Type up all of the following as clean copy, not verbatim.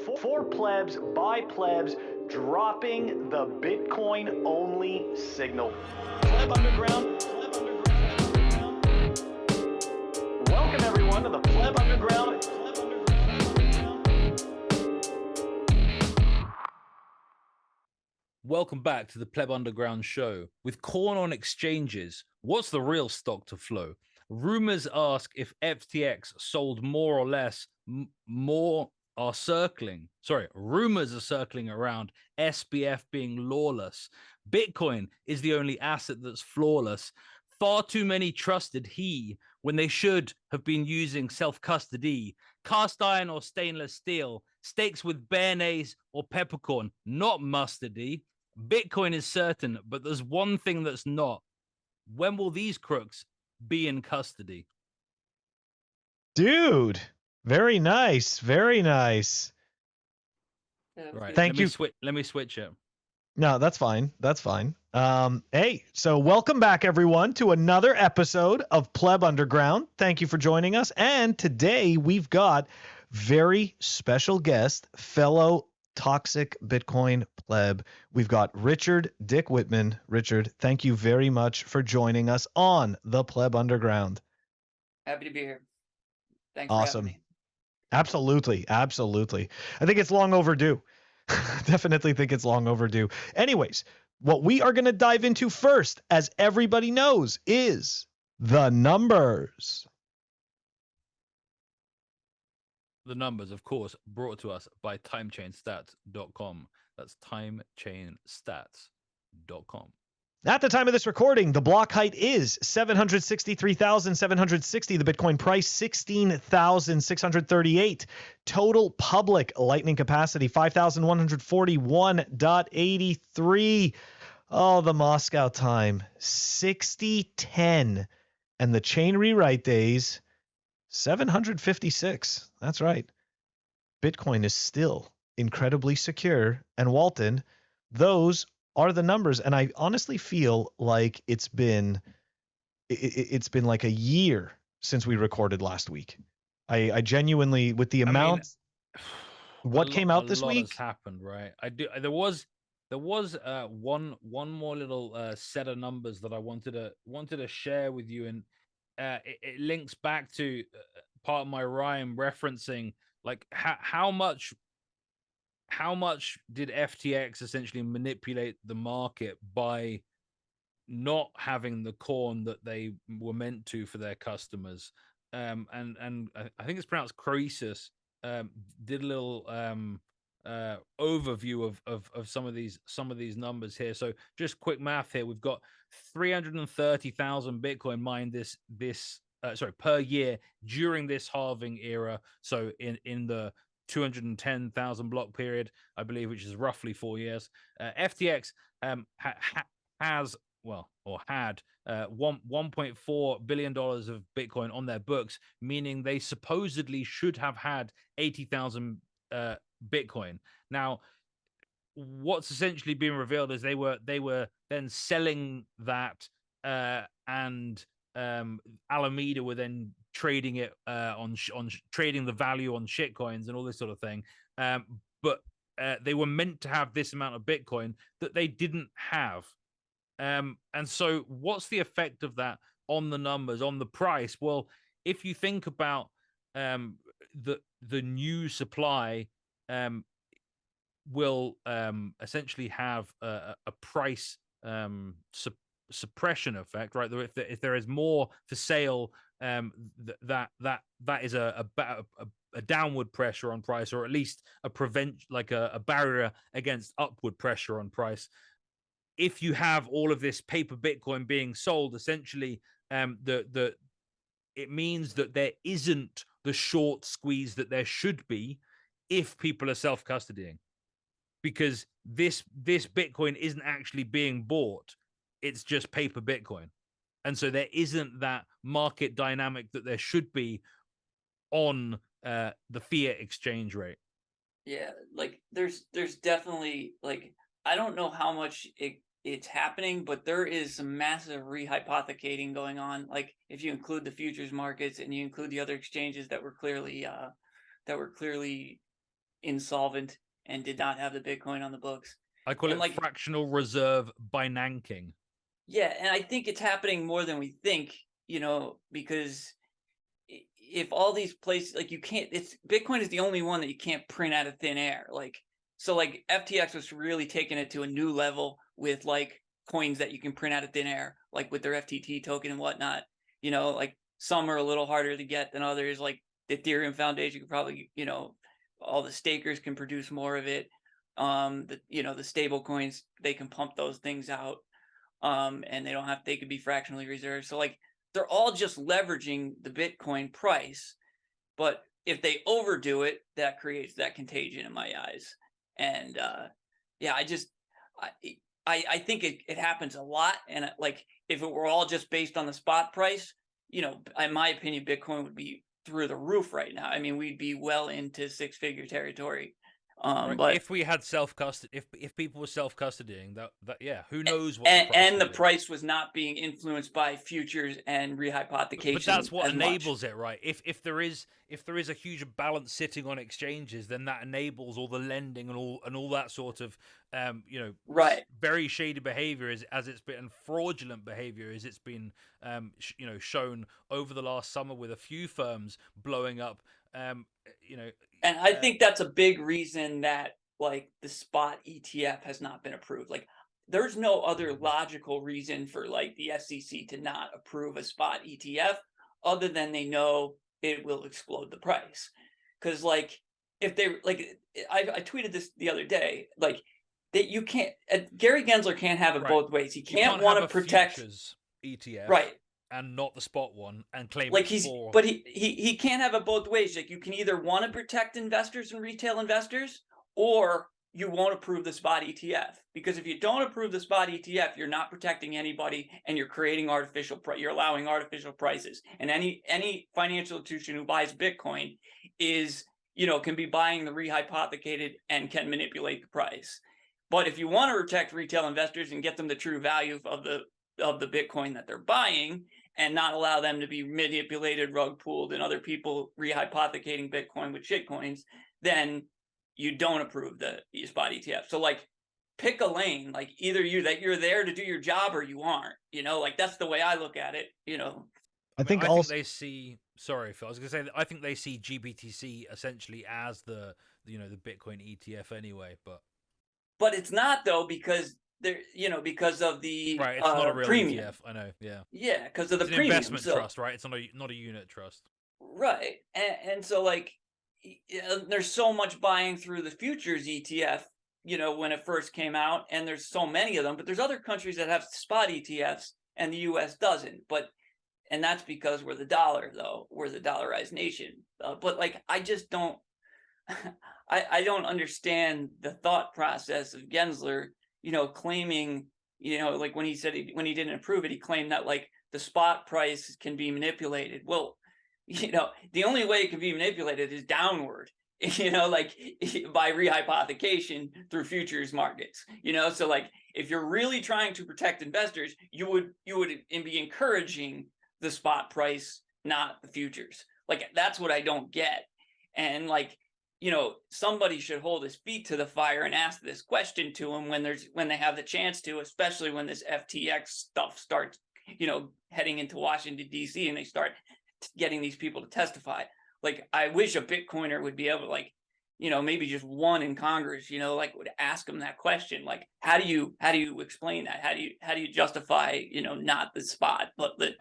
For plebs, by plebs, dropping the Bitcoin-only signal. Pleb Underground. Welcome everyone to the Pleb Underground. Welcome back to the Pleb Underground show. With corn on exchanges, what's the real stock to flow? Rumors ask if FTX sold more or less. Rumors are circling around SBF being lawless. Bitcoin is the only asset that's flawless. Far too many trusted he when they should have been using self-custody. Cast iron or stainless steel, steaks with béarnaise or peppercorn, not mustardy. Bitcoin is certain, but there's one thing that's not. When will these crooks be in custody? Dude, very nice. Very nice. Right. Thank you. Let me switch it. No, that's fine. That's fine. Hey, so welcome back, everyone, to another episode of Pleb Underground. Thank you for joining us. And today we've got very special guest, fellow toxic Bitcoin pleb. We've got Richard Dick Whitman. Richard, thank you very much for joining us on the Pleb Underground. Happy to be here. Thanks Awesome. for having me. Absolutely. Absolutely. I think it's long overdue. Definitely think it's long overdue. Anyways, what we are going to dive into first, as everybody knows, is the numbers. The numbers, of course, brought to us by timechainstats.com. That's timechainstats.com. At the time of this recording, the block height is 763,760. The Bitcoin price, 16,638. Total public lightning capacity, 5,141.83. Oh, the Moscow time, 6010. And the chain rewrite days, 756. That's right. Bitcoin is still incredibly secure. And Walton, those are the numbers. And I honestly feel like it's been like a year since we recorded last week. I genuinely, with the amount, what came out this week? A lot has happened, right? There was one more little set of numbers that I wanted to share with you, and it links back to part of my rhyme referencing like how much did FTX essentially manipulate the market by not having the corn that they were meant to for their customers. And I think it's pronounced Croesus, did a little overview of some of these numbers here. So just quick math here. We've got 330,000 Bitcoin mined per year during this halving era. So in the 210,000 block period, I believe, which is roughly 4 years. FTX had $1.4 billion of Bitcoin on their books, meaning they supposedly should have had 80,000 Bitcoin. Now, what's essentially being revealed is they were then selling that, and Alameda were then trading it on trading the value on shitcoins and all this sort of thing. But they were meant to have this amount of Bitcoin that they didn't have. And so what's the effect of that on the numbers, on the price? Well, if you think about the new supply will essentially have a price suppression effect, right? If there is more for sale, that is a downward pressure on price, or at least a barrier against upward pressure on price. If you have all of this paper Bitcoin being sold, essentially, it means that there isn't the short squeeze that there should be if people are self-custodying, because this Bitcoin isn't actually being bought. It's just paper Bitcoin. And so there isn't that market dynamic that there should be on the fiat exchange rate. Yeah, like there's definitely, like, I don't know how much it's happening, but there is some massive rehypothecating going on. Like if you include the futures markets and you include the other exchanges that were clearly insolvent and did not have the Bitcoin on the books. I call And it like, fractional reserve binanking. yeah, and I think it's happening more than we think, because if all these places, like, you can't, Bitcoin is the only one that you can't print out of thin air. Like, so like FTX was really taking it to a new level with like coins that you can print out of thin air, like with their FTT token and whatnot. Like some are a little harder to get than others. Like the Ethereum Foundation could probably, all the stakers can produce more of it. The stable coins, they can pump those things out. And they could be fractionally reserved. So like, they're all just leveraging the Bitcoin price, but if they overdo it, that creates that contagion in my eyes. And I think it happens a lot. And like, if it were all just based on the spot price, in my opinion, Bitcoin would be through the roof right now. I mean, we'd be well into 6-figure territory. Right. But if we had self-custody, if people were self-custodying, that yeah, who knows what the price was not being influenced by futures and rehypothecation. But that's what enables it, right? If there is a huge balance sitting on exchanges, then that enables all the lending and all that sort of right, very shady behavior as it's been, and fraudulent behavior as it's been shown over the last summer with a few firms blowing up. And I think that's a big reason that like the spot ETF has not been approved. Like, there's no other logical reason for like the SEC to not approve a spot ETF other than they know it will explode the price. Because like, if they like, I tweeted this the other day, like, that you can't, Gary Gensler can't have it both ways. He can't want to protect futures ETF, right, and not the spot one, and claim like but he can't have it both ways. Like, you can either want to protect investors and retail investors, or you won't approve the spot ETF. Because if you don't approve the spot ETF, you're not protecting anybody, and you're creating you're allowing artificial prices. And any financial institution who buys Bitcoin is, can be buying the rehypothecated and can manipulate the price. But if you want to protect retail investors and get them the true value of the Bitcoin that they're buying, and not allow them to be manipulated, rug pulled, and other people rehypothecating Bitcoin with shitcoins, then you don't approve the spot ETF. So like, pick a lane. Like, either you're there to do your job or you aren't. Like, that's the way I look at it. I think they see. Sorry, Phil. I was going to say that I think they see GBTC essentially as the Bitcoin ETF anyway, but it's not, though, because because of the right, it's not a real premium. ETF. I know, yeah, because of the it's premium. An investment trust, right? It's not a unit trust, right? And so like, there's so much buying through the futures ETF, when it first came out, and there's so many of them. But there's other countries that have spot ETFs, and the U.S. doesn't. And that's because we're the dollar, though. We're the dollarized nation. But like, I just don't. I don't understand the thought process of Gensler, claiming, like when he said when he didn't approve it, he claimed that like the spot price can be manipulated. Well, the only way it can be manipulated is downward, like by rehypothecation through futures markets, so like, if you're really trying to protect investors, you would be encouraging the spot price, not the futures. Like, that's what I don't get. And like, somebody should hold his feet to the fire and ask this question to him when they have the chance to, especially when this FTX stuff starts, heading into Washington, D.C., and they start getting these people to testify. Like, I wish a Bitcoiner would be able to, like, maybe just one in Congress, like, would ask them that question. Like, how do you explain that? How do you justify, not the spot, but the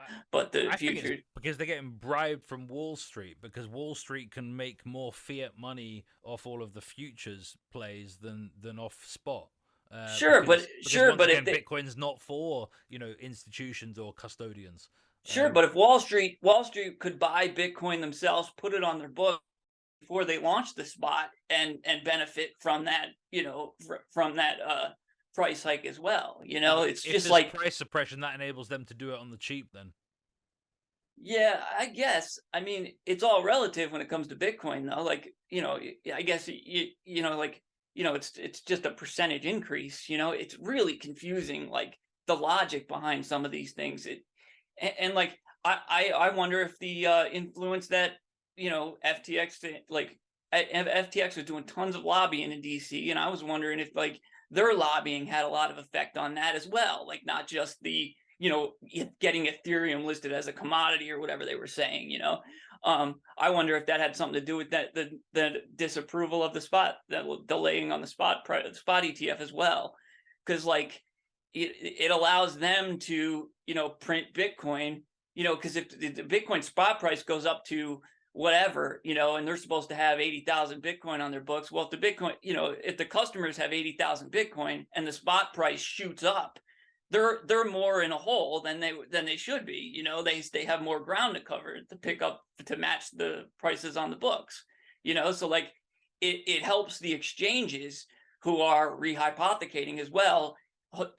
future? Because they're getting bribed from Wall Street, because Wall Street can make more fiat money off all of the futures plays than off spot. But if Bitcoin's not for institutions or custodians. But if Wall Street could buy Bitcoin themselves, put it on their book before they launch the spot, and benefit from that, from that price hike as well. It's just like price suppression that enables them to do it on the cheap then. Yeah, I guess. I mean, it's all relative when it comes to Bitcoin, though. Like, I guess it's just a percentage increase. It's really confusing, like, the logic behind some of these things. And like, I wonder if the influence that FTX like FTX was doing tons of lobbying in DC, and I was wondering if like their lobbying had a lot of effect on that as well, like not just the, you know, getting Ethereum listed as a commodity or whatever they were saying, you know. I wonder if that had something to do with that, the disapproval of the spot, that delaying on the spot ETF as well, because like it allows them to, you know, print Bitcoin, you know, because if the Bitcoin spot price goes up to whatever, you know, and they're supposed to have 80,000 Bitcoin on their books. Well, if the Bitcoin, you know, if the customers have 80,000 Bitcoin and the spot price shoots up, they're more in a hole than they should be. You know, they have more ground to cover to pick up to match the prices on the books. You know, so like it helps the exchanges who are rehypothecating as well,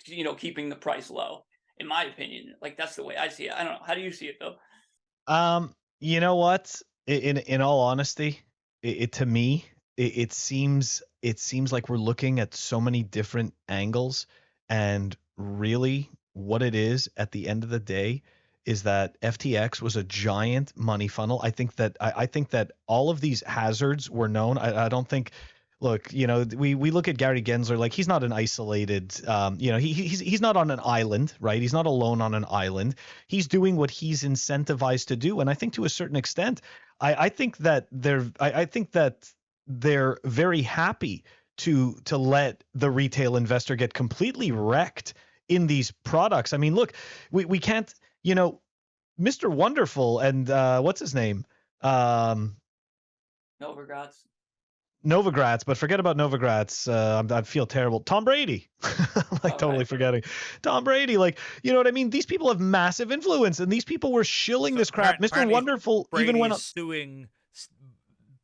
you know, keeping the price low. In my opinion, like that's the way I see it. I don't know. How do you see it, Phil? You know what? In all honesty, to me, it seems like we're looking at so many different angles, and really what it is at the end of the day is that FTX was a giant money funnel. I think that all of these hazards were known. I don't think, look, you know, we look at Gary Gensler, like he's not an isolated, you know, he's not on an island, right? He's not alone on an island. He's doing what he's incentivized to do. And I think to a certain extent, I think that they're very happy to let the retail investor get completely wrecked in these products. I mean, look, we can't, you know, Mr. Wonderful and what's his name? Novogratz, but forget about Novogratz. I feel terrible. Tom Brady, like totally forgetting. Tom Brady, like, you know what I mean? These people have massive influence, and these people were shilling this crap. Mr. Wonderful Brady's even went up suing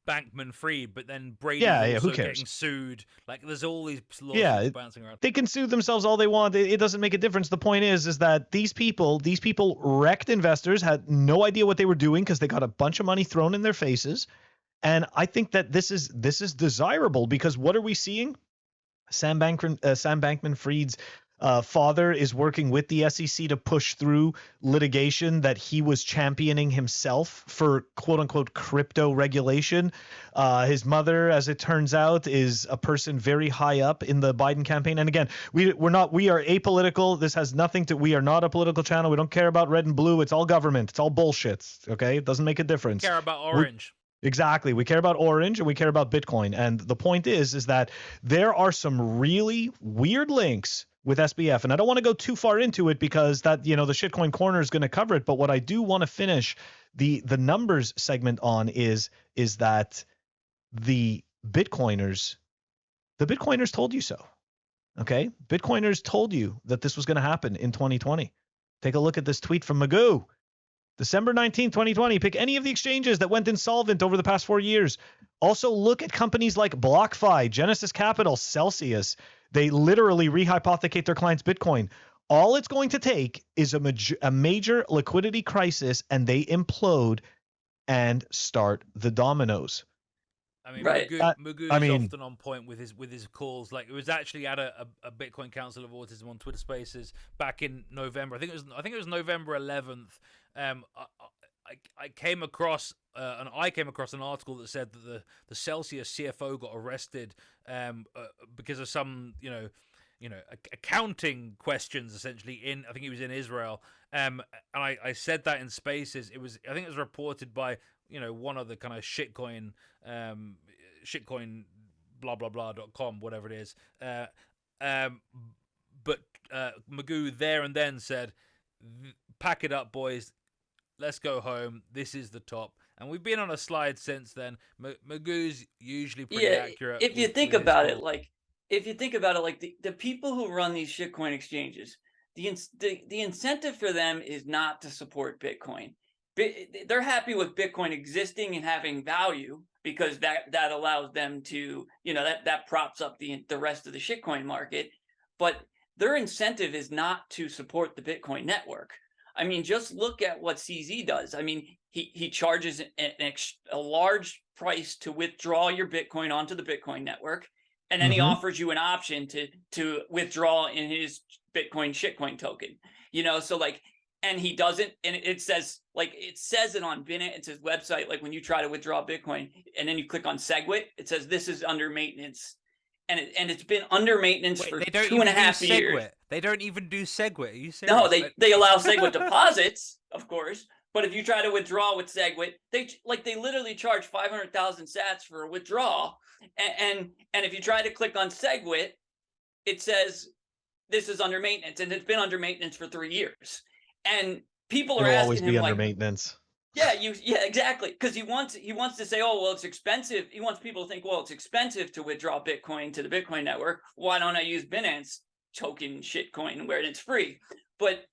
Bankman-Fried, but then Brady also who cares? getting sued. Like, there's all these lawsuits bouncing around. They can sue themselves all they want. It doesn't make a difference. The point is that these people wrecked investors, had no idea what they were doing because they got a bunch of money thrown in their faces. And I think that this is desirable, because what are we seeing? Sam Bankman-Fried's father is working with the SEC to push through litigation that he was championing himself for quote unquote crypto regulation. His mother, as it turns out, is a person very high up in the Biden campaign. And again, we are apolitical. This has nothing to, we are not a political channel. We don't care about red and blue. It's all government. It's all bullshit. Okay. It doesn't make a difference. We care about orange. Exactly. We care about orange and we care about Bitcoin. And the point is that there are some really weird links with SBF. And I don't want to go too far into it because that, you know, the Shitcoin Corner is going to cover it. But what I do want to finish the numbers segment on is that the Bitcoiners told you so. Okay. Bitcoiners told you that this was going to happen in 2020. Take a look at this tweet from Magoo. December 19, 2020, pick any of the exchanges that went insolvent over the past 4 years. Also look at companies like BlockFi, Genesis Capital, Celsius. They literally rehypothecate their clients' Bitcoin. All it's going to take is a major liquidity crisis, and they implode and start the dominoes. I mean, right. Magoo is often on point with his calls. Like, it was actually at a Bitcoin Council of Autism on Twitter Spaces back in November. I think it was November 11th. I came across an article that said that the Celsius CFO got arrested because of some accounting questions, essentially. I think he was in Israel. And I said that in Spaces. I think it was reported by one of the kind of shitcoin blah blah blah.com, whatever it is. But Magoo there and then said, "Pack it up, boys. Let's go home. This is the top." And we've been on a slide since then. Magoo's usually pretty accurate. If you think about it, like the people who run these shitcoin exchanges, the incentive for them is not to support Bitcoin. They're happy with Bitcoin existing and having value because that allows them to, that props up the rest of the shitcoin market. But their incentive is not to support the Bitcoin network. I mean, just look at what CZ does. I mean, he charges a large price to withdraw your Bitcoin onto the Bitcoin network, and then he offers you an option to withdraw in his Bitcoin shitcoin token. So like and he doesn't, and it says it on Binance, it's his website, like when you try to withdraw Bitcoin and then you click on SegWit, it says this is under maintenance, and it's been under maintenance for 2.5 years. They don't even do SegWit. Are you serious? No, they allow SegWit deposits, of course, but if you try to withdraw with SegWit, they literally charge 500,000 sats for a withdrawal, and if you try to click on SegWit, it says this is under maintenance, and it's been under maintenance for 3 years. And people are asking always be him under like, maintenance. yeah, exactly, because he wants to say, oh well, it's expensive. He wants people to think, well, it's expensive to withdraw Bitcoin to the Bitcoin network. Why don't I use Binance token shitcoin where it's free? But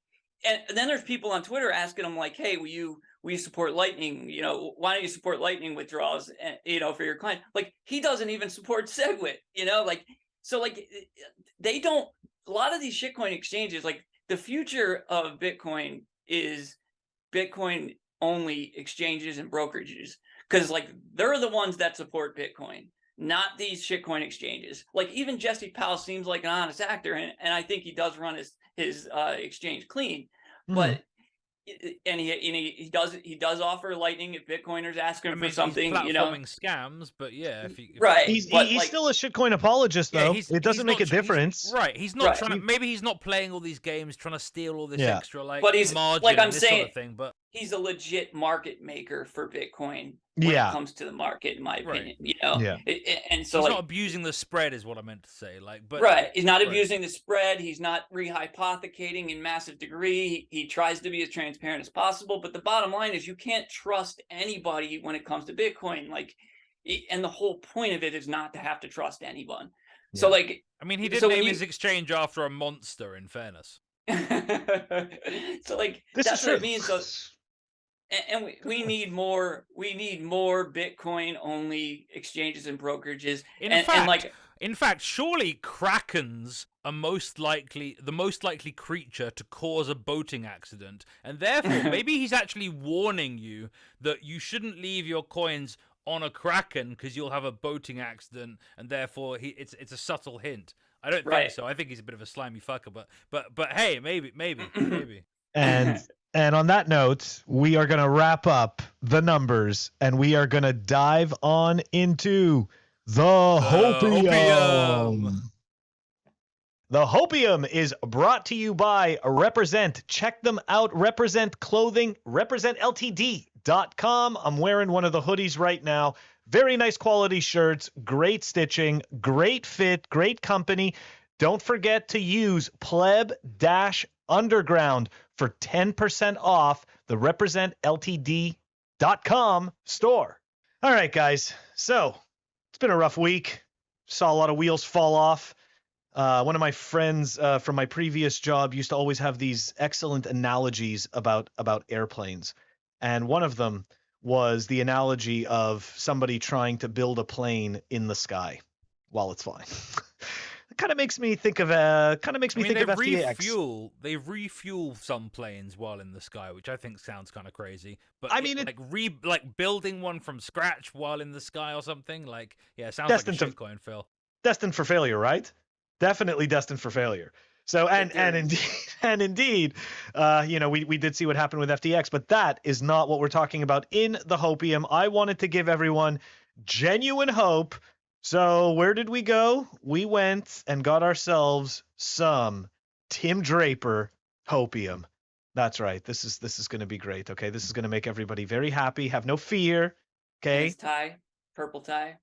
and then there's people on Twitter asking him like, hey, will you support Lightning? You know, why don't you support Lightning withdrawals? You know, for your client. Like he doesn't even support SegWit. You know, like so like they don't. A lot of these shitcoin exchanges, like the future of Bitcoin is Bitcoin only exchanges and brokerages, because like they're the ones that support Bitcoin, not these shitcoin exchanges. Like even Jesse Powell seems like an honest actor, and I think he does run his exchange clean, but and he does offer Lightning if Bitcoiners ask him for something. He's you know, scams, but yeah, right. He's like, still a shitcoin apologist, though. It doesn't make a difference. He's not trying to. Maybe he's not playing all these games, trying to steal all this extra but he's margin, like I'm this saying, sort of thing. But he's a legit market maker for Bitcoin when it comes to the market, in my opinion. You know, and so he's like, not abusing the spread, is what I meant to say. Like, but he's not abusing the spread. He's not rehypothecating in massive degree. He tries to be as transparent as possible. But the bottom line is, you can't trust anybody when it comes to Bitcoin. Like, and the whole point of it is not to have to trust anyone. Yeah. So, like, I mean, he did name his exchange after a monster. In fairness. So, like, that's what it means. So, and we need more Bitcoin only exchanges and brokerages. In fact, surely Krakens are the most likely creature to cause a boating accident, and therefore maybe he's actually warning you that you shouldn't leave your coins on a Kraken because you'll have a boating accident, and therefore it's a subtle hint. I don't think so. I think he's a bit of a slimy fucker, but hey, maybe. And on that note, we are going to wrap up the numbers, and we are going to dive on into the Hopium. The Hopium is brought to you by Represent. Check them out. Represent Clothing, representltd.com. I'm wearing one of the hoodies right now. Very nice quality shirts, great stitching, great fit, great company. Don't forget to use PlebUnderground for 10% off the representltd.com store. All right, guys. So it's been a rough week. Saw a lot of wheels fall off. One of my friends from my previous job used to always have these excellent analogies about airplanes. And one of them was the analogy of somebody trying to build a plane in the sky while it's flying. It kind of makes me think of FTX. They refuel some planes while in the sky, which I think sounds kind of crazy. But I mean, like building one from scratch while in the sky or something. Like, yeah, it sounds like a shitcoin, Phil. Destined for failure, right? Definitely destined for failure. So and indeed, we did see what happened with FTX, but that is not what we're talking about in the Hopium. I wanted to give everyone genuine hope. So where did we go? We went and got ourselves some Tim Draper Hopium. That's right. This is going to be great. Okay, this is going to make everybody very happy. Have no fear. Okay. His tie, purple tie.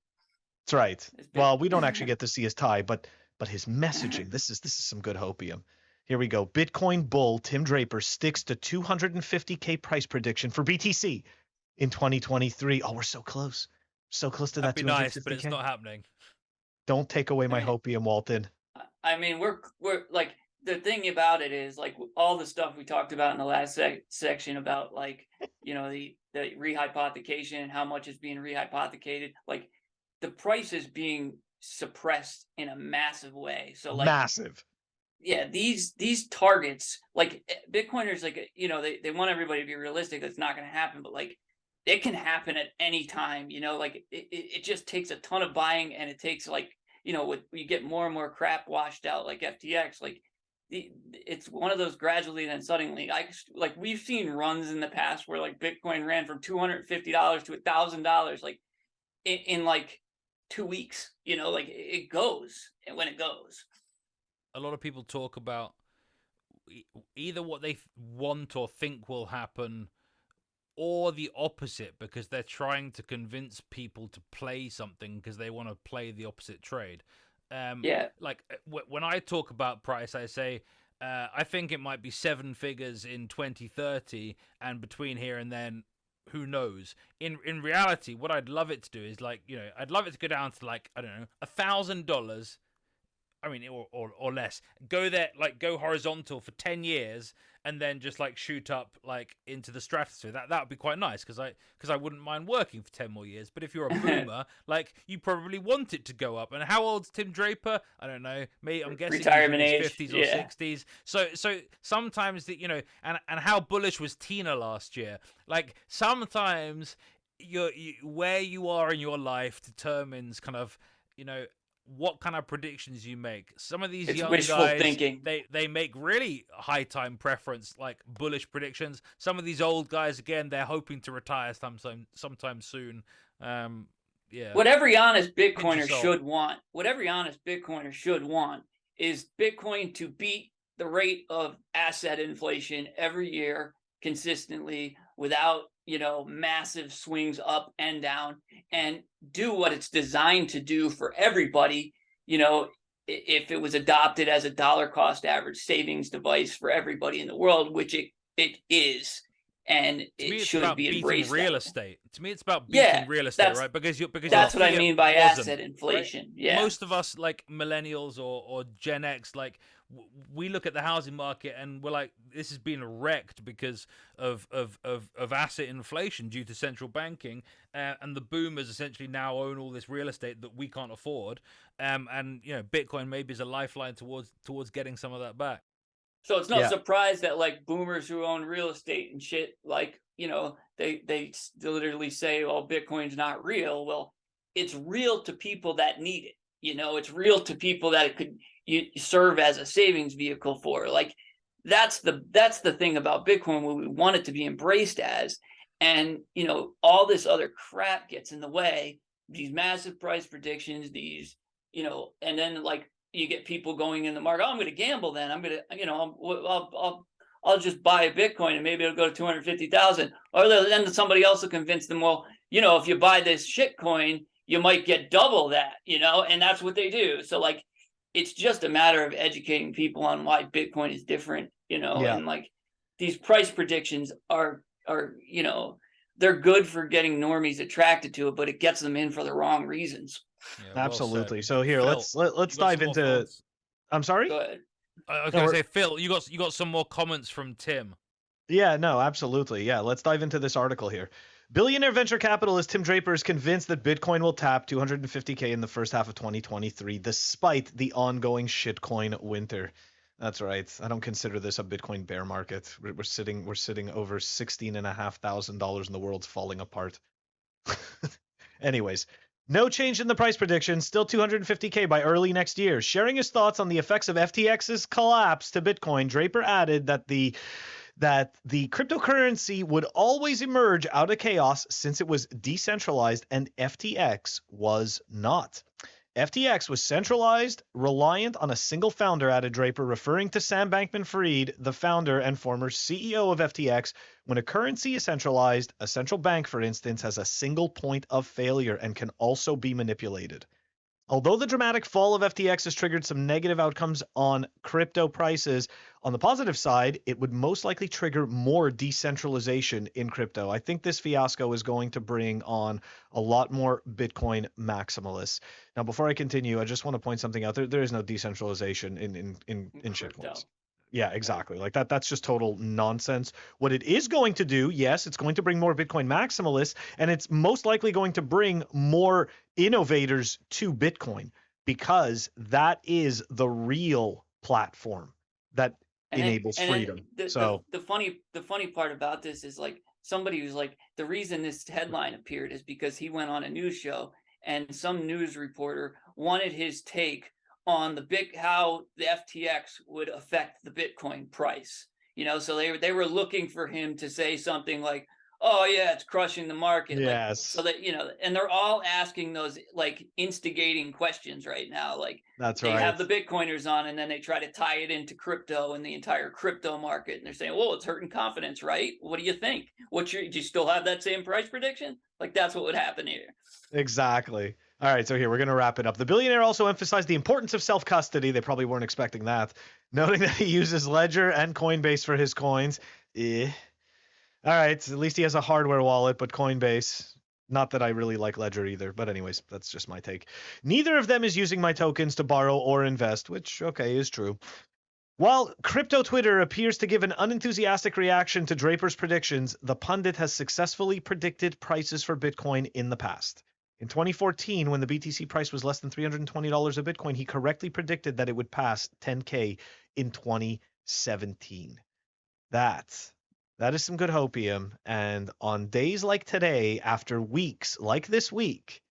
That's right. Well, we don't actually get to see his tie, but his messaging. This is some good Hopium. Here we go. Bitcoin bull Tim Draper sticks to 250K price prediction for BTC in 2023. Oh, we're so close. So close to that 250K. That'd be nice, but it's not happening. Don't take away my Hopium, Walton. I mean, we're like, the thing about it is, like, all the stuff we talked about in the last section about, like, the rehypothecation and how much is being rehypothecated. Like, the price is being suppressed in a massive way. So, like, massive. Yeah, these targets, like, Bitcoiners, like, they want everybody to be realistic. That's not going to happen, but, like, it can happen at any time. Like, it just takes a ton of buying, and it takes, like, you get more and more crap washed out, like FTX. Like, it's one of those gradually then suddenly. Like we've seen runs in the past where like Bitcoin ran from $250 to $1,000 like in like 2 weeks. You know, like it goes, and when it goes. A lot of people talk about either what they want or think will happen, or the opposite, because they're trying to convince people to play something because they want to play the opposite trade. Like when I talk about price, I say I think it might be 7 figures in 2030, and between here and then, who knows? In reality, what I'd love it to do is like, you know, I'd love it to go down to like, I don't know, $1,000. I mean, or less. Go there, like go horizontal for 10 years, and then just like shoot up like into the stratosphere. That would be quite nice because I wouldn't mind working for 10 more years. But if you're a boomer, like you probably want it to go up. And how old's Tim Draper? I don't know. Me, I'm guessing retirement he's in age, his 50s or 60s. So sometimes you know, and how bullish was Tina last year? Like sometimes where you are in your life determines kind of, you know, what kind of predictions you make. Some of these young wishful guys, thinking. they make really high time preference, like bullish predictions. Some of these old guys, again, they're hoping to retire sometime soon. What every honest Bitcoiner should want is Bitcoin to beat the rate of asset inflation every year consistently without, you know, massive swings up and down, and do what it's designed to do for everybody. You know, if it was adopted as a dollar cost average savings device for everybody in the world, which it is, and it should be embraced. Real estate. To me, it's about beating real estate, right? Because that's what I mean by asset inflation. Right? Yeah, most of us, like millennials or Gen X, like we look at the housing market and we're like, this has been wrecked because of asset inflation due to central banking, and the boomers essentially now own all this real estate that we can't afford, and you know, Bitcoin maybe is a lifeline towards getting some of that back. So it's no surprise that like boomers who own real estate and shit, like, you know, they literally say, "Oh, Bitcoin's not real." Well, it's real to people that need it. You know, it's real to people that it could serve as a savings vehicle for. Like that's the thing about Bitcoin, what we want it to be embraced as. And, you know, all this other crap gets in the way. These massive price predictions, these, you know, and then like you get people going in the market. Oh, I'm going to gamble. Then I'm going to, you know, I'll just buy a Bitcoin and maybe it'll go to 250,000. Or then somebody else will convince them, well, you know, if you buy this shitcoin, you might get double that, you know, and that's what they do. So like, it's just a matter of educating people on why Bitcoin is different, you know, and like these price predictions are, you know, they're good for getting normies attracted to it, but it gets them in for the wrong reasons. Yeah, absolutely. Well, so here, Phil, let's dive into. I'm sorry. Go ahead. I was going to say, Phil, you got some more comments from Tim. Yeah, no, absolutely. Yeah, let's dive into this article here. Billionaire venture capitalist Tim Draper is convinced that Bitcoin will tap 250K in the first half of 2023, despite the ongoing shitcoin winter. That's right. I don't consider this a Bitcoin bear market. We're sitting over $16,500 and the world's falling apart. Anyways, no change in the price prediction, still 250K by early next year. Sharing his thoughts on the effects of FTX's collapse to Bitcoin, Draper added that the cryptocurrency would always emerge out of chaos since it was decentralized and FTX was not. FTX was centralized, reliant on a single founder, added Draper, referring to Sam Bankman-Fried, the founder and former CEO of FTX. When a currency is centralized, a central bank, for instance, has a single point of failure and can also be manipulated. Although the dramatic fall of FTX has triggered some negative outcomes on crypto prices, on the positive side, it would most likely trigger more decentralization in crypto. I think this fiasco is going to bring on a lot more Bitcoin maximalists. Now, before I continue, I just want to point something out. There is no decentralization in shitcoins. Yeah, exactly. Like that's just total nonsense. What it is going to do, yes, it's going to bring more Bitcoin maximalists, and it's most likely going to bring more innovators to Bitcoin, because that is the real platform that enables freedom. The funny part about this is like somebody was like, the reason this headline appeared is because he went on a news show and some news reporter wanted his take on how the FTX would affect the Bitcoin price. So they were looking for him to say something like, "Oh yeah, it's crushing the market." Yes. So that and they're all asking those like instigating questions right now. Like That's they right. have the Bitcoiners on, and then they try to tie it into crypto and the entire crypto market, and they're saying, "Well, it's hurting confidence, right? What do you think? Do you still have that same price prediction?" Like that's what would happen here. Exactly. All right, so here we're going to wrap it up. The billionaire also emphasized the importance of self-custody. They probably weren't expecting that, noting that he uses Ledger and Coinbase for his coins. All right, at least he has a hardware wallet, but Coinbase, not that I really like Ledger either, but anyways, that's just my take. Neither of them is using my tokens to borrow or invest, which, okay, is true. While crypto Twitter appears to give an unenthusiastic reaction to Draper's predictions, the pundit has successfully predicted prices for Bitcoin in the past. In 2014, when the BTC price was less than $320 a Bitcoin, he correctly predicted that it would pass 10K in 2017. That is some good hopium. And on days like today, after weeks like this week,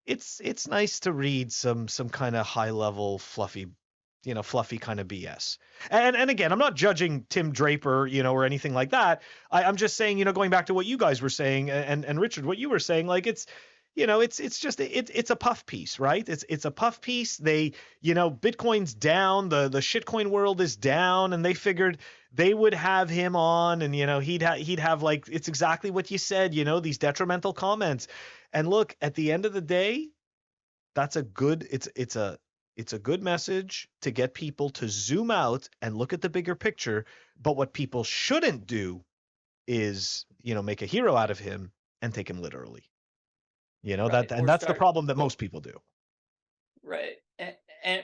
it's nice to read some kind of high level fluffy kind of BS. And again, I'm not judging Tim Draper, or anything like that. I'm just saying, going back to what you guys were saying, and Richard, what you were saying, like it's a puff piece, right? It's a puff piece. They, Bitcoin's down, the shitcoin world is down, and they figured they would have him on, and he'd have like, it's exactly what you said, these detrimental comments. And look, at the end of the day, that's a good, it's a good message to get people to zoom out and look at the bigger picture. But what people shouldn't do is, make a hero out of him and take him literally. Right. That's the problem that most people do. Right.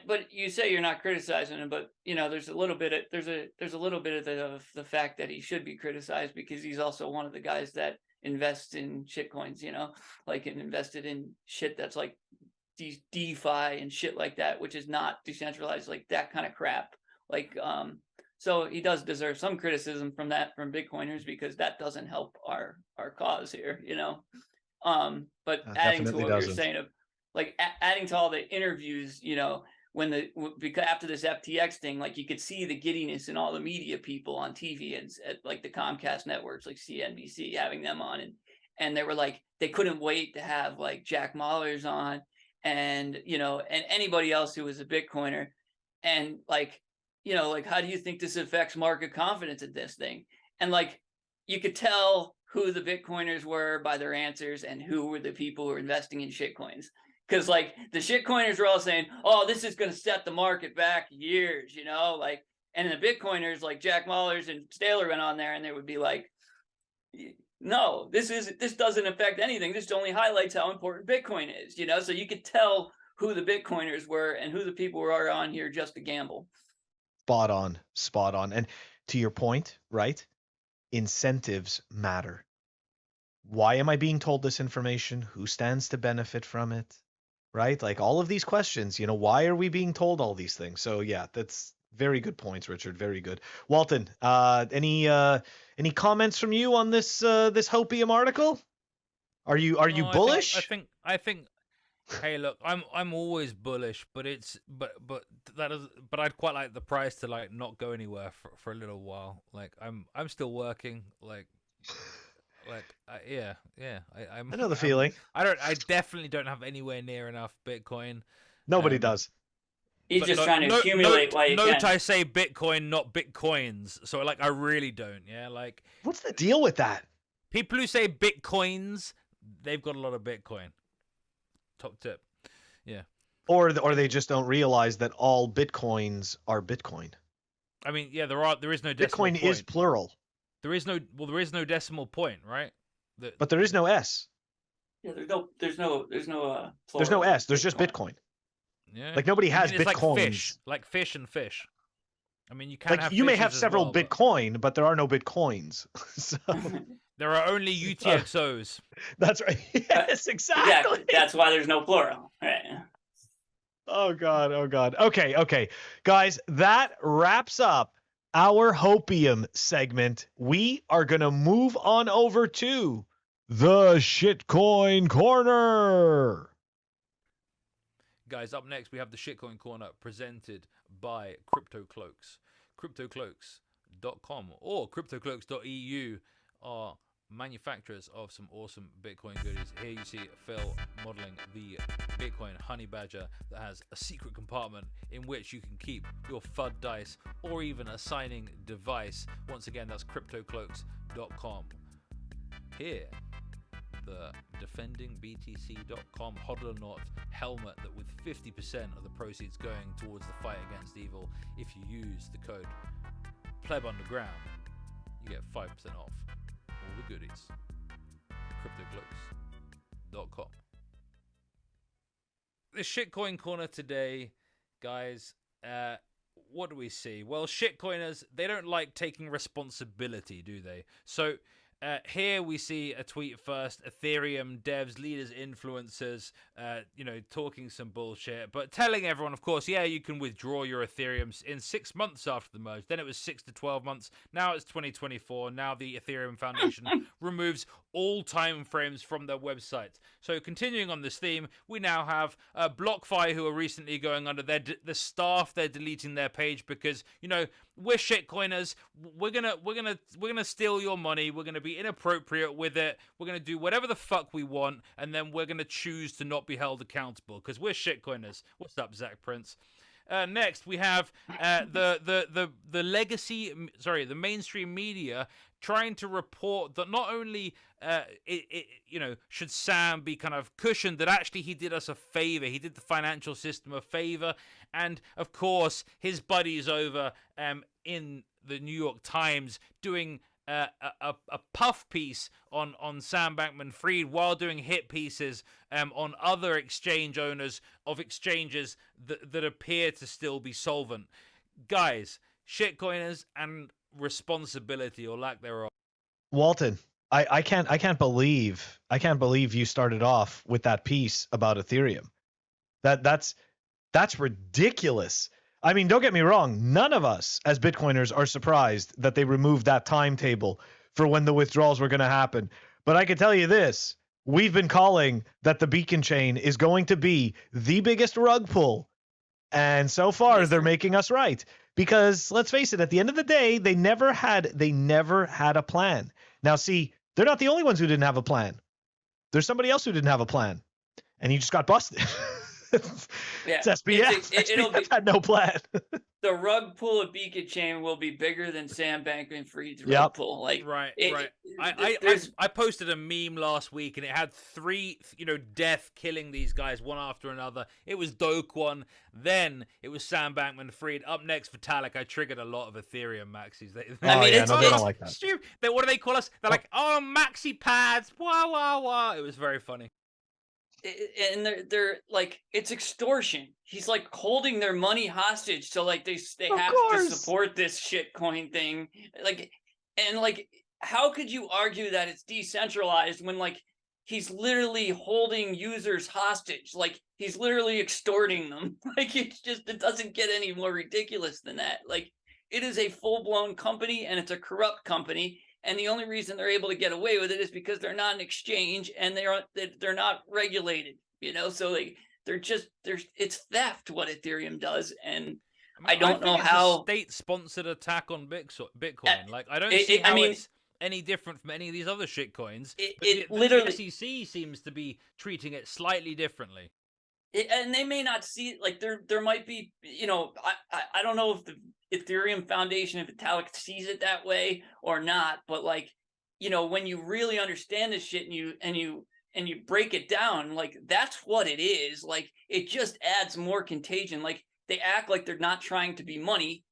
But you say you're not criticizing him, but there's a little bit of the fact that he should be criticized, because he's also one of the guys that invests in shitcoins, like invested in shit that's like these DeFi and shit like that, which is not decentralized, like that kind of crap. Like so he does deserve some criticism from Bitcoiners, because that doesn't help our cause here, but adding to what you're saying of like adding to all the interviews, because after this FTX thing, like you could see the giddiness in all the media people on TV and at like the Comcast networks, like CNBC, having them on, and they were like, they couldn't wait to have like Jack Mallers on, and and anybody else who was a Bitcoiner, and like how do you think this affects market confidence in this thing? And like you could tell who the Bitcoiners were by their answers and who were the people who were investing in shitcoins. Because like the shitcoiners were all saying, "Oh, this is going to set the market back years," like, and the Bitcoiners like Jack Mallers and Staler went on there and they would be like, "No, this doesn't affect anything. This only highlights how important Bitcoin is," So you could tell who the Bitcoiners were and who the people who are on here just to gamble. Spot on. And to your point, right? Incentives matter. Why am I being told this information? Who stands to benefit from it? Right? Like all of these questions, why are we being told all these things? So yeah, that's very good points, Richard. Very good. Walton, any comments from you on this Hopium article? Are you bullish? I think hey, look, I'm always bullish, but I'd quite like the price to like not go anywhere for a little while. Like I'm still working, yeah. I know the feeling. I definitely don't have anywhere near enough Bitcoin. Nobody does. He's just trying to accumulate while you can. Note I say Bitcoin, not Bitcoins. So like I really don't. Yeah, like what's the deal with that? People who say Bitcoins, they've got a lot of Bitcoin. Top tip. Yeah. Or they just don't realize that all Bitcoins are Bitcoin. I mean, yeah, there is no decimal Bitcoin point. is plural. There is no decimal point, right? But there is no S. Yeah, there's no There's no S. There's just Bitcoin. Yeah. Like nobody has Bitcoins. Like fish and fish. I mean, you can have you may have several well, Bitcoin, but there are no Bitcoins. So there are only UTXOs. That's right. Yes, exactly. That's why there's no plural. Right. Oh God. Okay. Guys, that wraps up our Hopium segment. We are going to move on over to the Shitcoin Corner. guys, up next we have the Shitcoin Corner presented by CryptoCloaks. CryptoCloaks.com or CryptoCloaks.eu are manufacturers of some awesome Bitcoin goodies. Here you see Phil modeling the Bitcoin honey badger that has a secret compartment in which you can keep your FUD dice or even a signing device. Once again, that's CryptoCloaks.com. Here, the defending BTC.com hodler knot helmet that with 50% of the proceeds going towards the fight against evil. If you use the code PlebUnderground, you get 5% off all the goodies. CryptoCloaks.com. The Shitcoin Corner today, guys, what do we see? Well, shitcoiners, they don't like taking responsibility, do they? So here we see a tweet first, Ethereum devs, leaders, influencers, talking some bullshit, but telling everyone, of course, yeah, you can withdraw your Ethereum in 6 months after the merge. Then it was 6 to 12 months. Now it's 2024. Now the Ethereum Foundation removes all time frames from their website. So continuing on this theme, we now have BlockFi, who are recently going under the staff. They're deleting their page because, we're shitcoiners. We're gonna steal your money. We're gonna be inappropriate with it. We're gonna do whatever the fuck we want, and then we're gonna choose to not be held accountable because we're shitcoiners. What's up, Zach Prince? Next, we have the mainstream media trying to report that not only should Sam be kind of cushioned, that actually he did us a favor. He did the financial system a favor, and of course his buddies over in the New York Times doing a puff piece on Sam Bankman-Fried while doing hit pieces on other exchange owners of exchanges that appear to still be solvent. Guys, shitcoiners and responsibility or lack thereof. Walton, I can't believe you started off with that piece about Ethereum. That's ridiculous. I mean, don't get me wrong. None of us as Bitcoiners are surprised that they removed that timetable for when the withdrawals were going to happen. But I can tell you this. We've been calling that the beacon chain is going to be the biggest rug pull. And so far, they're making us right. Because let's face it, at the end of the day, they never had a plan. Now, see, they're not the only ones who didn't have a plan. There's somebody else who didn't have a plan. And he just got busted. Yeah, it's SBF. SBF had no plan. The rug pull of Beacon Chain will be bigger than Sam Bankman-Fried's rug pull. Right. I posted a meme last week, and it had 3, death killing these guys one after another. It was Dokwon, then it was Sam Bankman-Fried. Up next, Vitalik. I triggered a lot of Ethereum maxis. They don't like that. Stupid. What do they call us? They're like, maxi pads. Wah wah wah. It was very funny. And they're like, it's extortion. He's like holding their money hostage, so like they have to support this shitcoin thing. How could you argue that it's decentralized when like he's literally holding users hostage? Like he's literally extorting them. Like it doesn't get any more ridiculous than that. Like it is a full-blown company, and it's a corrupt company. And the only reason they're able to get away with it is because they're not an exchange and they're not regulated, so it's theft what Ethereum does. And I don't know how a state-sponsored attack on Bitcoin. Like I don't see how it's any different from any of these other shitcoins. The SEC seems to be treating it slightly differently. And they may not see it. Like there might be, I don't know if the Ethereum Foundation, if Vitalik sees it that way or not, but like, when you really understand this shit and you break it down, like that's what it is. Like it just adds more contagion. Like they act like they're not trying to be money,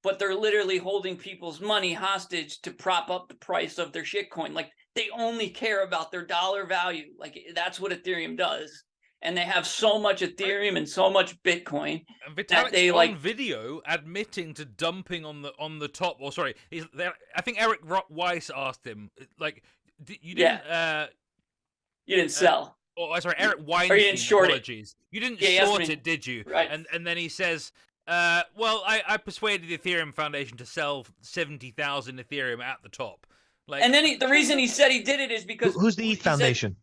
but they're literally holding people's money hostage to prop up the price of their shitcoin. Like they only care about their dollar value. Like that's what Ethereum does. And they have so much Ethereum and so much Bitcoin that they on video admitting to dumping on the top. Or sorry, I think Eric Weiss asked him, like, you didn't you didn't sell. Sorry, Eric Weinstein. Or you didn't short apologies. You didn't short it, did you? Right. And then he says, well, I persuaded the Ethereum Foundation to sell 70,000 Ethereum at the top. Like, and then the reason he said he did it is because who's the ETH Foundation?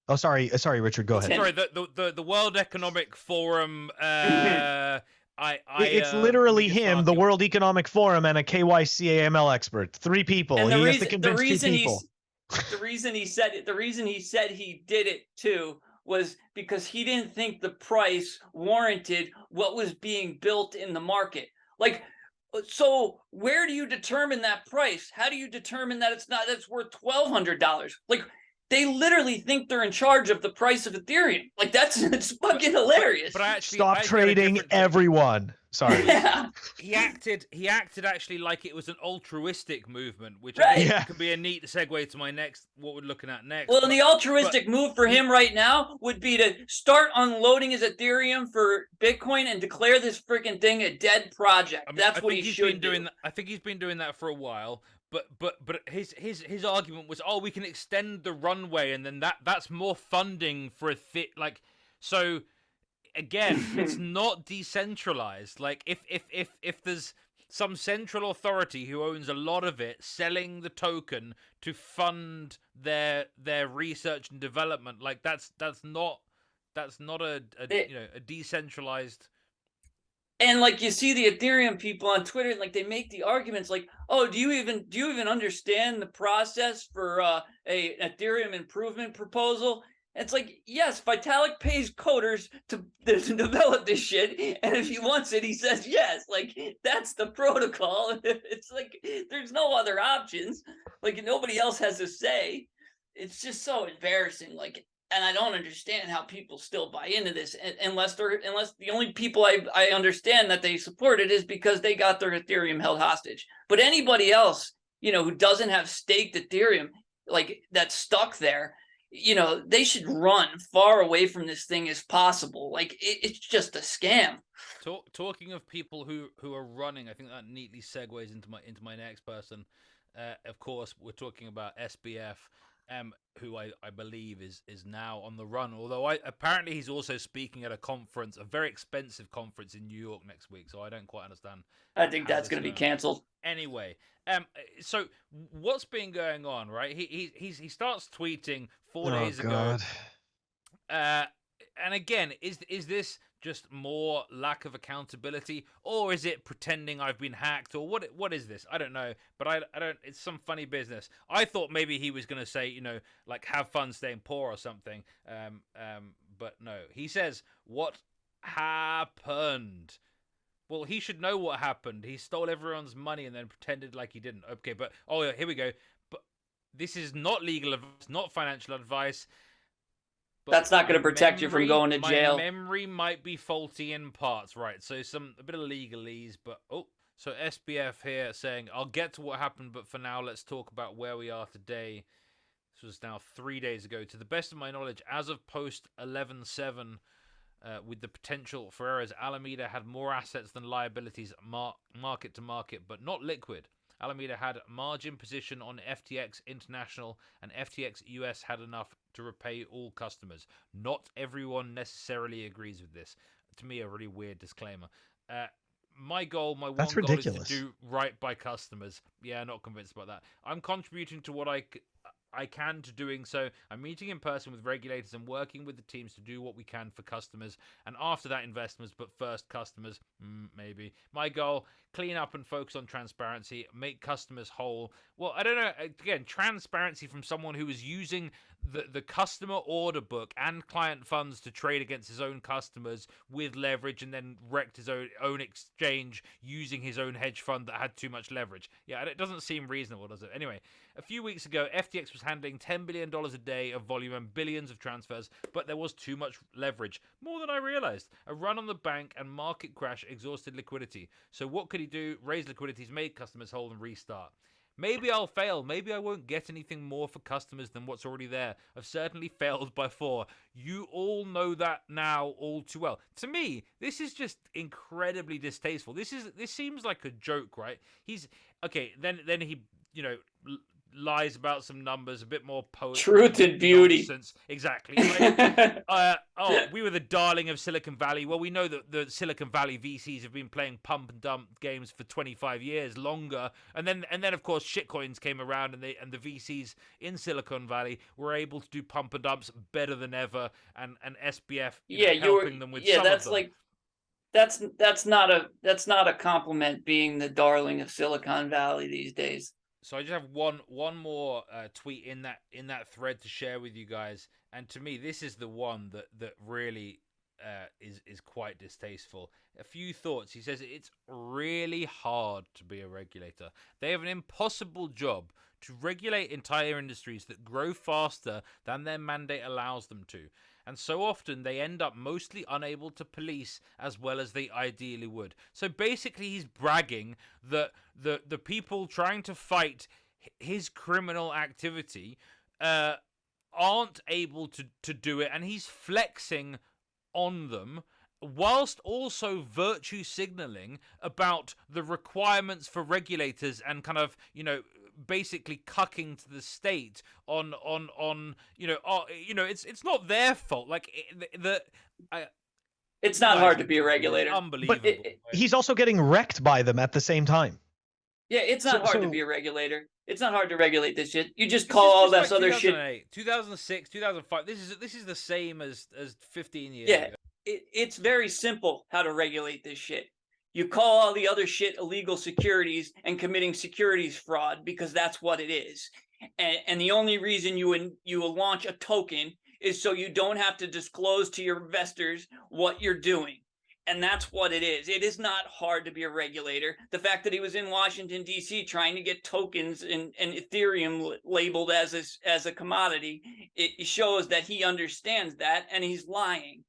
Oh, sorry, Richard. Go ahead. Sorry, the World Economic Forum. It's literally him, the World Economic Forum, and a KYCAML expert. 3 people. And He has to convince 2 people. The reason he said he did it too was because he didn't think the price warranted what was being built in the market. Like, so where do you determine that price? How do you determine that that's worth $1,200? Like, they literally think they're in charge of the price of Ethereum. Like, it's fucking hilarious. But I actually Stop trading, everyone. Sorry. Yeah. He acted actually like it was an altruistic movement, which Right. I think can be a neat segue to what we're looking at next. Well, and the altruistic move for him right now would be to start unloading his Ethereum for Bitcoin and declare this freaking thing a dead project. I mean, That's what he should do. I think he's been doing that for a while. But his argument was, we can extend the runway, and then that's more funding for so. Again, it's not decentralized. Like, if there's some central authority who owns a lot of it selling the token to fund their research and development, like that's not a decentralized. And like, you see the Ethereum people on Twitter, like, they make the arguments like, oh, do you even understand the process for a Ethereum improvement proposal? It's like, yes, Vitalik pays coders to develop this shit, and if he wants it, he says yes. Like, that's the protocol. It's like, there's no other options. Like, nobody else has a say. It's just so embarrassing. Like, and I don't understand how people still buy into this, unless the only people I understand that they support it is because they got their Ethereum held hostage. But anybody else, who doesn't have staked Ethereum, like, that's stuck there, they should run far away from this thing as possible. Like, it's just a scam. Talking of people who are running, I think that neatly segues into my next person. Of course, we're talking about SBF, who I believe is now on the run. Although apparently he's also speaking at a very expensive conference in New York next week. So I don't quite understand. I think that's going to be canceled. Anyway, so what's been going on, right? He starts tweeting 4 days ago. And again, is this just more lack of accountability, or is it pretending I've been hacked, or what is this? I don't know, but I don't. It's some funny business. I thought maybe he was going to say, like, have fun staying poor or something. But no, he says what happened. Well, he should know what happened. He stole everyone's money and then pretended like he didn't. Okay, but yeah, here we go. But this is not legal advice, not financial advice. But that's not going to protect you from going to jail. My memory might be faulty in parts, right? So a bit of legalese, but so SBF here saying, I'll get to what happened, but for now, let's talk about where we are today. This was now 3 days ago. To the best of my knowledge, as of post 11/7, with the potential for errors, Alameda had more assets than liabilities market to market, but not liquid. Alameda had margin position on FTX International, and FTX US had enough to repay all customers. Not everyone necessarily agrees with this. To me, a really weird disclaimer. My one goal is to do right by customers. Yeah, not convinced about that. I'm contributing to what I can to doing so. I'm meeting in person with regulators and working with the teams to do what we can for customers. And after that, investors, but first customers, maybe. My goal, clean up and focus on transparency, make customers whole. Well, I don't know. Again, transparency from someone who is using the customer order book and client funds to trade against his own customers with leverage, and then wrecked his own exchange using his own hedge fund that had too much leverage. Yeah, it doesn't seem reasonable, does it? Anyway, a few weeks ago, FTX was handling $10 billion a day of volume and billions of transfers, but there was too much leverage. More than I realized. A run on the bank and market crash exhausted liquidity. So what could he do? Raise liquidities, make customers whole, and restart. Maybe I'll fail. Maybe I won't get anything more for customers than what's already there. I've certainly failed before. You all know that now all too well. To me, this is just incredibly distasteful. This seems like a joke, right? He's okay. Then he lies about some numbers, a bit more poetry. Truth and beauty. Nonsense. Exactly. Like, we were the darling of Silicon Valley. Well, we know that the Silicon Valley VCs have been playing pump and dump games for 25 years longer, and then of course shitcoins came around, and the VCs in Silicon Valley were able to do pump and dumps better than ever, and SBF helping them with some that's of them. like that's not a compliment, being the darling of Silicon Valley these days. So I just have one more tweet in that thread to share with you guys, and to me this is the one that really is quite distasteful. A few thoughts. He says it's really hard to be a regulator. They have an impossible job to regulate entire industries that grow faster than their mandate allows them to. And so often they end up mostly unable to police as well as they ideally would. So basically he's bragging that the people trying to fight his criminal activity aren't able to do it, and he's flexing on them whilst also virtue signaling about the requirements for regulators and kind of, basically cucking to the state on it's not their fault. Like it's not hard to be a regulator. Unbelievable. But he's also getting wrecked by them at the same time. Yeah, it's not hard to be a regulator. It's not hard to regulate this shit. You just call all this other shit. 2006, 2005. This is the same as 15 years ago. It's very simple how to regulate this shit. You call all the other shit illegal securities and committing securities fraud, because that's what it is. And the only reason you will launch a token is so you don't have to disclose to your investors what you're doing. And that's what it is. It is not hard to be a regulator. The fact that he was in Washington, D.C. trying to get tokens and Ethereum labeled as a commodity, it shows that he understands that, and he's lying.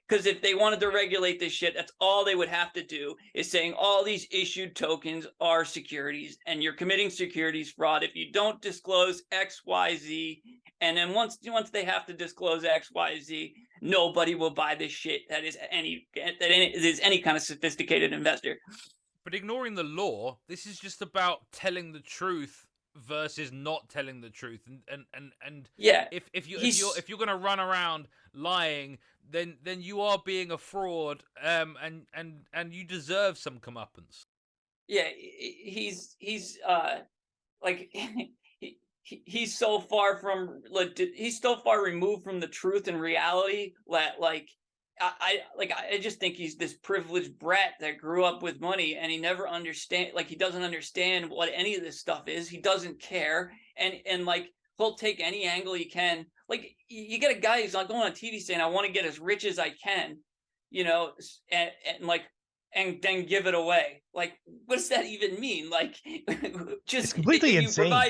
Because if they wanted to regulate this shit, that's all they would have to do, is saying all these issued tokens are securities and you're committing securities fraud if you don't disclose X, Y, Z. And then once they have to disclose X, Y, Z, nobody will buy this shit that is any kind of sophisticated investor. But ignoring the law, this is just about telling the truth versus not telling the truth. And yeah, if you're gonna run around lying, then you are being a fraud, and you deserve some comeuppance. Yeah, he's so far removed from the truth and reality that I just think he's this privileged brat that grew up with money, and he never he doesn't understand what any of this stuff is. He doesn't care, and he'll take any angle he can. Like, you get a guy who's going on TV saying, "I want to get as rich as I can," and then give it away. Like, what does that even mean? Like, just it's completely insane. How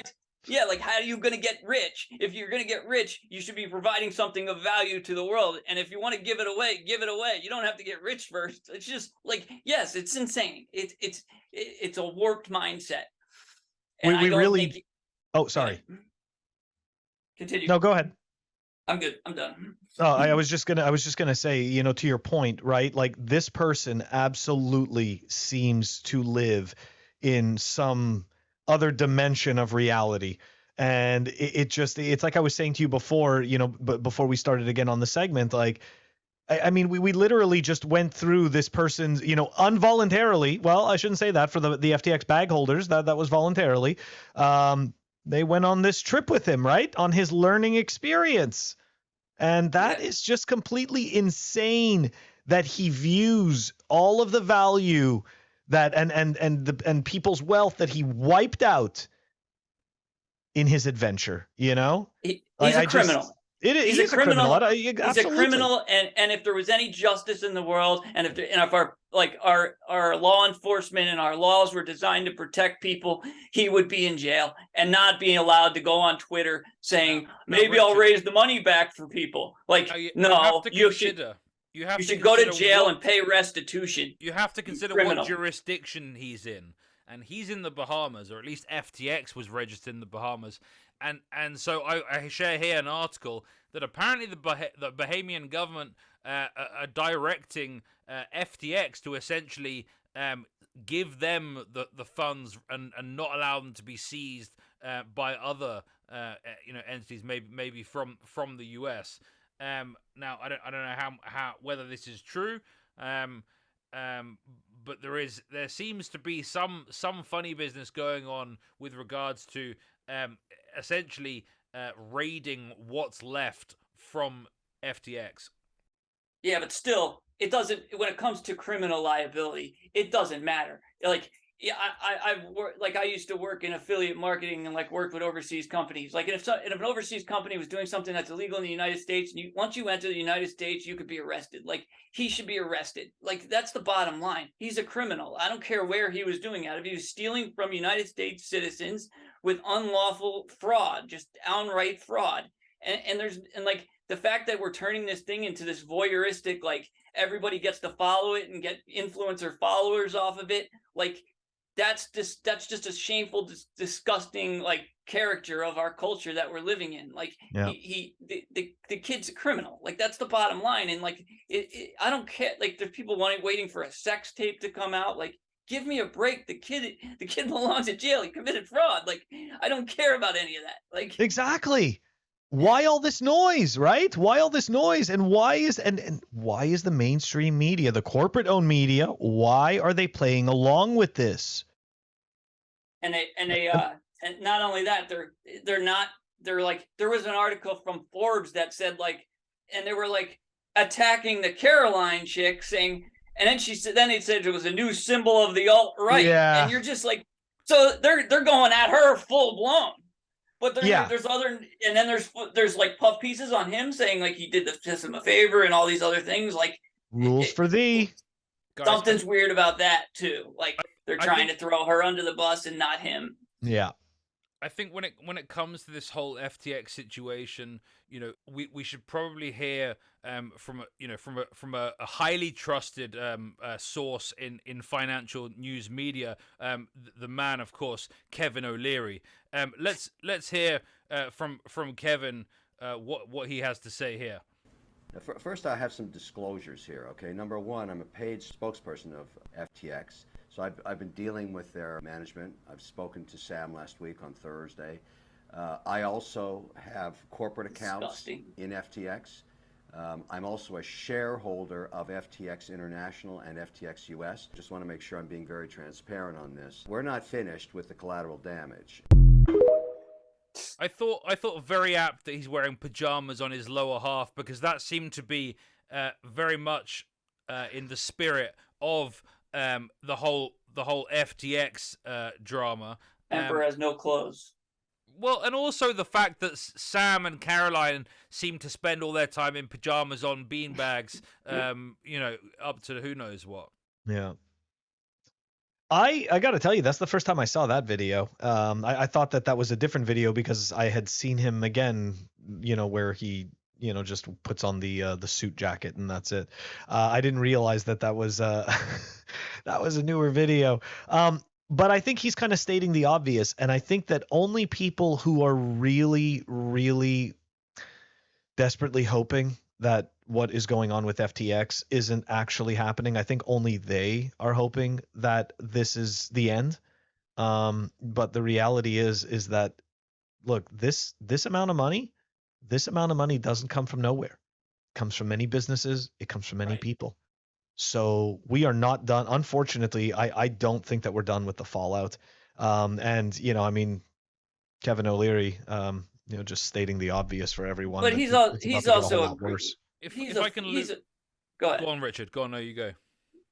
are you going to get rich? If you're going to get rich, you should be providing something of value to the world. And if you want to give it away, give it away. You don't have to get rich first. It's just yes, it's insane. It's a warped mindset. And Oh, sorry. Continue. No, go ahead. I'm good. I'm done. Oh, I was just gonna say, to your point, right? Like, this person absolutely seems to live in some other dimension of reality. And it's like I was saying to you before, but before we started again on the segment, like, I mean, we literally just went through this person's, involuntarily. Well, I shouldn't say that for the FTX bag holders. That was voluntarily. They went on this trip with him, right? On his learning experience. And that is just completely insane that he views all of the value that and people's wealth that he wiped out in his adventure, He's a criminal. He's a criminal. He's a criminal, and if there was any justice in the world, and if our law enforcement and our laws were designed to protect people, he would be in jail and not being allowed to go on Twitter saying, maybe I'll raise the money back for people. You should go to jail and pay restitution. You have to consider what jurisdiction he's in. And he's in the Bahamas, or at least FTX was registered in the Bahamas. And so I share here an article that apparently the Bahamian government are directing FTX to essentially give them the funds and not allow them to be seized by other entities, maybe from the US. Now I don't know how whether this is true. But there seems to be some funny business going on with regards to essentially raiding what's left from FTX. Yeah, but still, it doesn't. When it comes to criminal liability, it doesn't matter. Like, yeah, I've worked, like I used to work in affiliate marketing and like work with overseas companies. Like, if an overseas company was doing something that's illegal in the United States, and once you enter the United States, you could be arrested. Like, he should be arrested. Like, that's the bottom line. He's a criminal. I don't care where he was doing it. If he was stealing from United States citizens with unlawful fraud, just outright fraud, and like the fact that we're turning this thing into this voyeuristic, like everybody gets to follow it and get influencer followers off of it, like. That's just a shameful, disgusting like character of our culture that we're living in. Like the kid's a criminal. Like that's the bottom line. And like I don't care. Like there's people waiting for a sex tape to come out. Like give me a break. The kid belongs in jail. He committed fraud. Like I don't care about any of that. Like exactly. Why all this noise, right? Why all this noise? And why is the mainstream media, the corporate-owned media, why are they playing along with this? And not only that, they're like, there was an article from Forbes that said like, and they were like attacking the Caroline chick, saying, and then they said it was a new symbol of the alt-right. Yeah. And you're just like, so they're going at her full blown. But there's other, and then there's like puff pieces on him saying like he did the system a favor and all these other things. Like rules for thee. Something's weird about that too. Like they're trying to throw her under the bus and not him. Yeah. I think when it comes to this whole FTX situation, we should probably hear from a highly trusted source in financial news media, the man, of course, Kevin O'Leary. Let's hear from Kevin what he has to say here. First, I have some disclosures here. Okay, number one, I'm a paid spokesperson of FTX. So I've been dealing with their management. I've spoken to Sam last week on Thursday. I also have corporate accounts in FTX. I'm also a shareholder of FTX International and FTX US. Just want to make sure I'm being very transparent on this. We're not finished with the collateral damage. I thought very apt that he's wearing pajamas on his lower half, because that seemed to be very much in the spirit of the whole FTX drama. Emperor has no clothes. Well, and also the fact that Sam and Caroline seem to spend all their time in pajamas on beanbags, up to who knows what. Yeah. I got to tell you, that's the first time I saw that video. I thought that was a different video because I had seen him again, where he, just puts on the suit jacket and that's it. I didn't realize that was that was a newer video. But I think he's kind of stating the obvious, and I think that only people who are really, really desperately hoping that what is going on with FTX isn't actually happening, I think only they are hoping that this is the end. But the reality is that, look, this amount of money doesn't come from nowhere. It comes from many businesses. It comes from many people. So we are not done. Unfortunately, I don't think that we're done with the fallout. And Kevin O'Leary, just stating the obvious for everyone. But he's also worse. If I can go ahead. Go on, Richard. Go on. No, you go.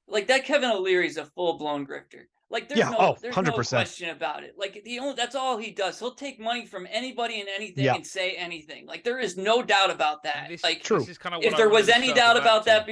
Like that Kevin O'Leary's a full-blown grifter. Like there's no 100%. question about it. Like that's all he does. He'll take money from anybody and anything and say anything. Like there is no doubt about that. Like true. This is kind of if there was any doubt about that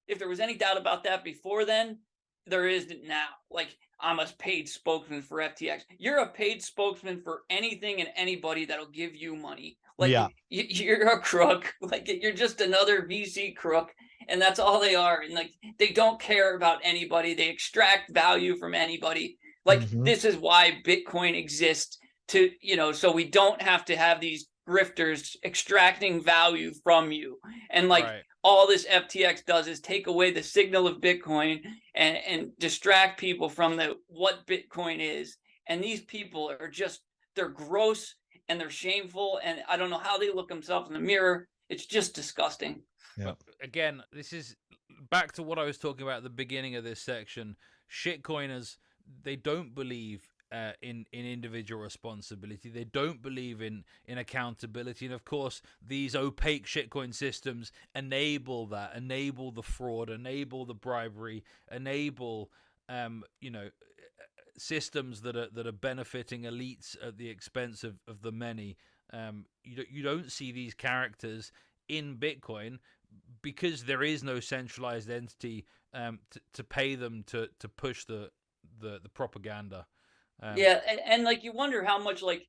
if there was any doubt about that before then, there isn't now. Like I'm a paid spokesman for FTX. You're a paid spokesman for anything and anybody that'll give you money. Like you're a crook. Like you're just another VC crook, and that's all they are. And like they don't care about anybody. They extract value from anybody. Like this is why Bitcoin exists, to so we don't have to have these grifters extracting value from you. And like all this FTX does is take away the signal of Bitcoin and distract people from what Bitcoin is. And these people are just they're gross and they're shameful, and I don't know how they look themselves in the mirror. It's just disgusting. Yeah. But again, this is back to what I was talking about at the beginning of this section. Shitcoiners, they don't believe in individual responsibility. They don't believe in accountability. And of course, these opaque shitcoin systems enable that, enable the fraud, enable the bribery, enable systems that are benefiting elites at the expense of the many. You don't see these characters in Bitcoin because there is no centralized entity to pay them to push the propaganda. And like you wonder how much like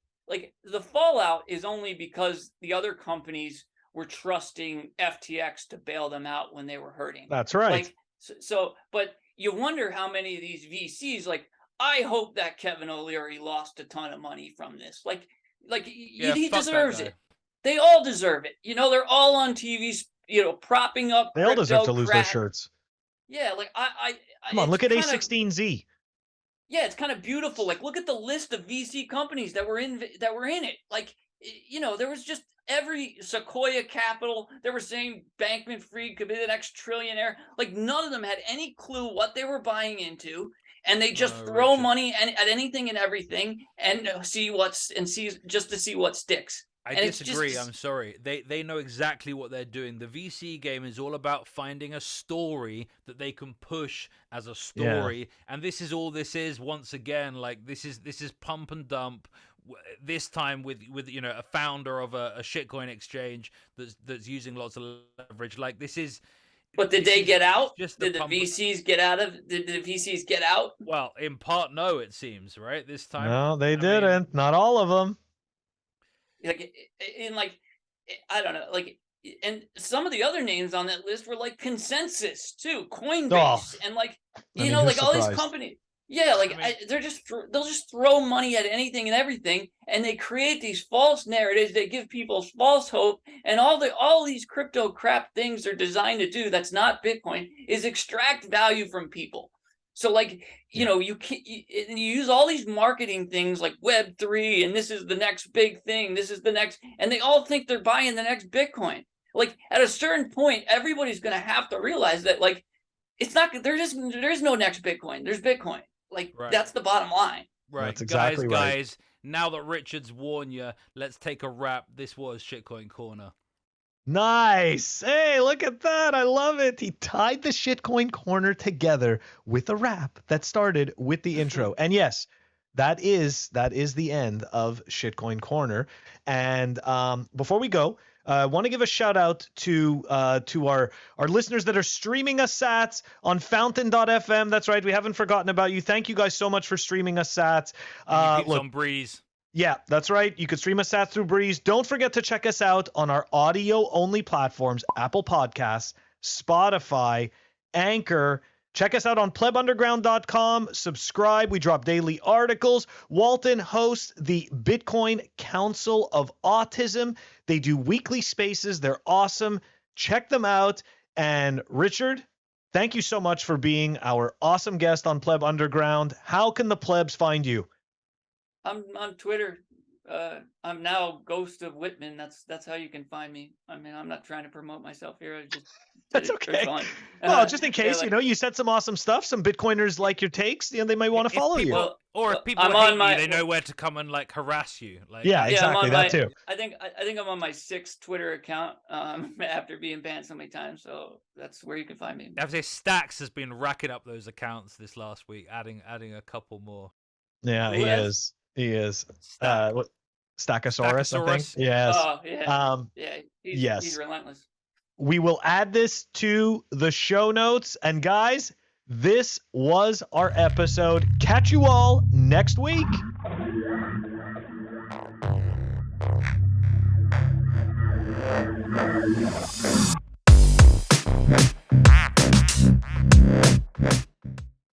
the fallout is only because the other companies were trusting FTX to bail them out when they were hurting. That's right. Like so but you wonder how many of these VCs, like, I hope that Kevin O'Leary lost a ton of money from this. He deserves it. They all deserve it. They're all on TV, propping up. They all deserve to lose their crap. shirts. Yeah, like Come on, look at A16Z. Yeah, it's kind of beautiful. Like, look at the list of VC companies that were in it. Like, there was just every Sequoia Capital. They were saying Bankman-Fried could be the next trillionaire. Like, none of them had any clue what they were buying into, and they just throw money at anything and everything and see what sticks. I disagree. I'm sorry. They know exactly what they're doing. The VC game is all about finding a story that they can push as a story, and this is all this is. Once again, like this is pump and dump. This time with a founder of a shitcoin exchange that's using lots of leverage. Like this is. But did they get out? Did the VCs get out of? Did the VCs get out? Well, in part, no. It seems right this time. No, they didn't. Not all of them. I don't know, and some of the other names on that list were like Consensus too, Coinbase, and all these companies. Yeah, they'll just throw money at anything and everything, and they create these false narratives. They give people false hope, and all these crypto crap things they're designed to do. That's not Bitcoin, is extract value from people. So you use all these marketing things like Web3, and this is the next big thing. This is the next, and they all think they're buying the next Bitcoin. Like at a certain point, everybody's going to have to realize that it's not. There's no next Bitcoin. There's Bitcoin. That's the bottom line. Right. That's exactly right. Guys. Now that Richard's warned you, let's take a wrap. This was Shitcoin Corner. Nice. Hey, look at that. I love it. He tied the Shitcoin Corner together with a rap that started with the intro. And yes, that is the end of Shitcoin Corner. And before we go, I want to give a shout out to our listeners that are streaming us sats on fountain.fm. That's right. We haven't forgotten about you. Thank you guys so much for streaming us sats. Look, on Breeze. Yeah, that's right. You could stream us sats through Breeze. Don't forget to check us out on our audio-only platforms, Apple Podcasts, Spotify, Anchor. Check us out on PlebUnderground.com. Subscribe. We drop daily articles. Walton hosts the Bitcoin Council of Autism. They do weekly spaces. They're awesome. Check them out. And Richard, thank you so much for being our awesome guest on Pleb Underground. How can the plebs find you? I'm on Twitter. I'm now Ghost of Whitman. That's how you can find me. I mean, I'm not trying to promote myself here. That's okay. Well, just in case, you said some awesome stuff. Some Bitcoiners like your takes. They might want to follow you. Or if people hate you, they know where to come and harass you. Exactly that too. I think I'm on my 6th Twitter account after being banned so many times. So that's where you can find me. I have to say, Stacks has been racking up those accounts this last week, adding a couple more. Yeah, he is. He is. What? Stackosaurus, I think. Yes. Oh, yeah. He's relentless. We will add this to the show notes. And guys, this was our episode. Catch you all next week.